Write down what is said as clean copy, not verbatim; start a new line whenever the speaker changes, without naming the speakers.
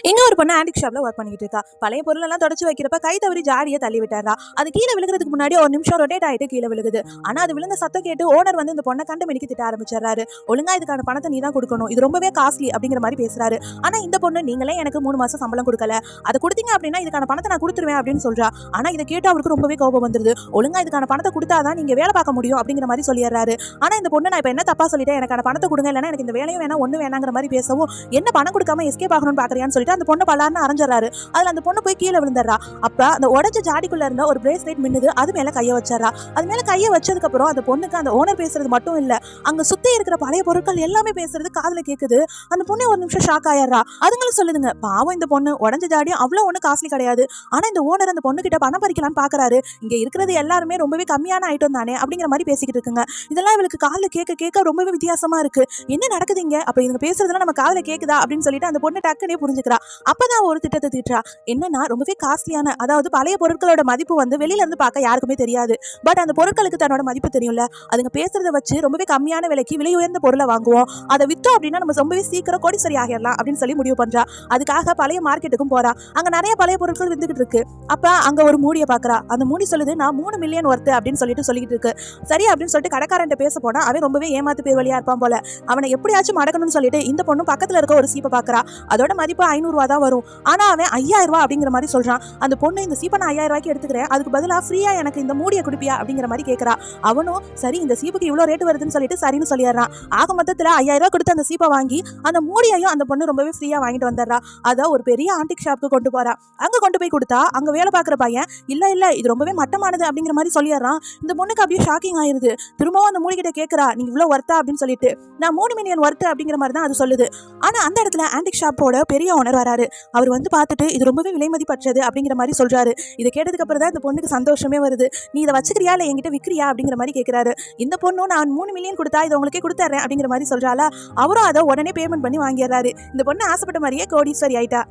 இங்க ஒரு பொண்ணு ஆன்டிக் ஷாப்ல ஒர்க் பண்ணிட்டு இருக்கா. பழைய பொருள் எல்லாம் தொடச்சு வைக்கிறப்ப கை தவறி ஜாடியை தள்ளி விட்டாரா. அது கீழே விழுகிறதுக்கு முன்னாடி ஒரு நிமிஷம் ரொட்டேட் ஆயிட்டு கீழே விழுகுது. ஆனா அது விழுந்த சத்தம் கேட்டு ஓனர் வந்து இந்த பொண்ணை கண்டு மினிக்கு திட்ட ஆரம்பிச்சாரு. ஒழுங்கா இதுக்கான பணத்தை நீ தான் கொடுக்கணும், இது ரொம்பவே காஸ்ட்லி அப்படிங்கிற மாதிரி பேசுறாரு. ஆனா இந்த பொண்ணு, நீங்களே எனக்கு 3 மாசம் சம்பளம் கொடுக்கல, அதை கொடுத்தீங்க அப்படின்னா இதுக்கான பணத்தை நான் கொடுத்துருவேன் அப்படின்னு சொல்றா. ஆனா இதை கேட்டு அவருக்கு ரொம்பவே கோபம் வந்துருது. ஒழுங்கா இதுக்கான பணத்தை கொடுத்தாதான் நீங்க வேலை பார்க்க முடியும் அப்படிங்கிற மாதிரி சொல்லிடுறாரு. ஆனா இந்த பொண்ணு, நான் இப்ப என்ன தப்பா சொல்லிட்டேன், எனக்கான பணத்தை கொடுங்க, இல்லைன்னா எனக்கு இந்த வேலையும் வேணா ஒண்ணு வேணாங்கிற மாதிரி பேசவும், என்ன பணம் கொடுக்காம எஸ்கேப் ஆகணும்னு பாக்குறியான்னு சொல்லிட்டு அந்த பொண்ணு பலார்னு அரைஞ்சாரு. அதுல அந்த பொண்ணு போய் கீழே விழுந்துடுறா. அப்ப அந்த உடஞ்ச ஜாடிக்குள்ள இருந்த ஒரு பிரேஸ்லெட் மின்னுது, அது மேல கைய வச்சிடறா. அது மேல கைய வச்சதுக்கு அப்புறம் அந்த பொண்ணுக்கு அந்த ஓனர் பேசுறது மட்டும் இல்ல, அங்க சுத்தி இருக்கிற பழைய பொருட்கள் எல்லாமே பேசுறது காதுல கேக்குது. அந்த பொண்ணு ஒரு நிமிஷம் ஷாக் ஆயிடுறா. அதுங்களும் சொல்லுதுங்க, பாவம் இந்த பொண்ணு உடஞ்ச ஜாடி அவ்வளவு ஒண்ணு காஸ்ட்லி கிடையாது, ஆனா இந்த ஓனர் அந்த பொண்ணு கிட்ட பணம் பறிக்கலாம்னு பாக்குறாரு, இங்க இருக்கிறது எல்லாருமே ரொம்பவே கம்மியான ஐட்டம் தானே அப்படிங்கிற மாதிரி பேசிக்கிட்டு இருக்குங்க. இதெல்லாம் இவளுக்கு காதுல கேட்க கேட்க ரொம்பவே வித்தியாசமா இருக்கு. என்ன நடக்குது இங்க, அப்ப இவங்க பேசுறதுலாம் நம்ம காதுல கேக்குதா அப்படின்னு சொல்லிட்டு அந்த பொண்ணு டக்குனே புரிஞ்சுக்கிறா. அப்பதான் ஒரு திட்டத்தை தீட்டுறா. என்னன்னா, ரொம்பவே காஸ்ட்லியான, அதாவது பழைய பொருட்களோட மதிப்பு வந்து வெளியில இருந்து பார்க்க யாருக்குமே தெரியாது, பட் அந்த பொருட்களுக்கு தன்னோட மதிப்பு தெரியும்ல. அதுங்க பேசுறத வச்சு ரொம்பவே கம்மியான விலைக்கு விலை உயர்ந்த பொருளை வாங்குவோம், அதை வித்தோம் அப்படின்னா நம்ம ரொம்பவே சீக்கிரம் கோடீஸ்வரி ஆகிடலாம் அப்படின்னு சொல்லி முடிவு பண்றா. அதுக்காக பழைய மார்க்கெட்டுக்கும் போறா. அங்க நிறைய பழைய பொருட்கள் வித்துக்கிட்டு இருக்கு. அப்ப அங்க ஒரு மூடியை பாக்குறா. அந்த மூடி சொல்லுது, நான் 3 மில்லியன் ஒர்த்து அப்படின்னு சொல்லிட்டு இருக்கு. சரி அப்படின்னு சொல்லிட்டு கடைக்காரன் பேச போனா அவன் ரொம்பவே ஏமாத்து பேர் வழியா இருப்பான் போல. அவனை எப்படியாச்சும் மடக்கணும்னு சொல்லிட்டு இந்த பொண்ணு பக்கத்துல இருக்க ஒரு சீப்பை பாக்குறா. அதோட மதிப்பு 500 ரூபா தான் வரும். ஆனா அவன் 5000 ரூபாய் அப்படிங்கிற மாதிரி சொல்றான். அந்த பொண்ணு, இந்த சீப்பை நான் 5000 ரூபாய்க்கு எடுத்துக்கிறேன், அதுக்கு பதிலா ஃப்ரீயா எனக்கு இந்த மூடியை குடிப்பியா அப்படிங்கிற மாதிரி கேட்கறா. அவனும் சரி, இந்த சீப்புக்கு இவ்வளவு ரேட் வருதுன்னு சொல்லிட்டு சரின்னு சொல்லிடுறான். ஆக மொத்தத்துல 5000 ரூபாய் கொடுத்து அந்த சீப்பை வாங்கி அந்த மூடியையும் அந்த பொண்ணு ரொம்பவே ஃப்ரீயா வாங்கிட்டு வந்துடுறா. அதை ஒரு பெரிய ஆன்டிக் ஷாப்புக்கு கொண்டு போறா. அங்க கொண்டு போய் கொடுத்தா அங்க வேலை பார்க்குற பையன், இல்ல இது ரொம்பவே மட்டமானது அப்படிங்கிற மாதிரி சொல்லிடுறான். இந்த பொண்ணுக்கு அப்படியே ஷாக்கிங் ஆயிருது. திரும்பவும் அந்த மூடி கிட்ட கேட்கறா, நீங்க இவ்வளவு ஒர்த்தா அப்படின்னு சொல்லிட்டு. நான் 3 மில்லியன் ஒர்த்து அப்படிங்கிற மாதிரி தான் அது சொல்லுது. ஆனா அந்த இடத்துல ஆன்டிக் ஷாப்போட பெரிய ஓனர் வராரு. அவர் வந்து பார்த்துட்டு இது ரொம்பவே விலை மதிப்பற்றது அப்படிங்கிற மாதிரி சொல்றாரு. இதை கேட்டதுக்கு அப்புறம் தான் இந்த பொண்ணுக்கு சந்தோஷமே வருது. நீ இதை வச்சுக்கிறியா இல்ல என்கிட்ட விற்கிறியா அப்படிங்கிற மாதிரி கேட்கிறாரு. இந்த பொண்ணும், நான் 3 மில்லியன் கொடுத்தா இதை உங்களுக்கே கொடுத்துறேன் அப்படிங்கிற மாதிரி சொல்றாளா. அவரும் அதை உடனே பேமெண்ட் பண்ணி வாங்கிடுறாரு. இந்த பொண்ணு ஆசைப்பட்ட மாதிரியே கோடீஸ்வரி ஆயிட்டா.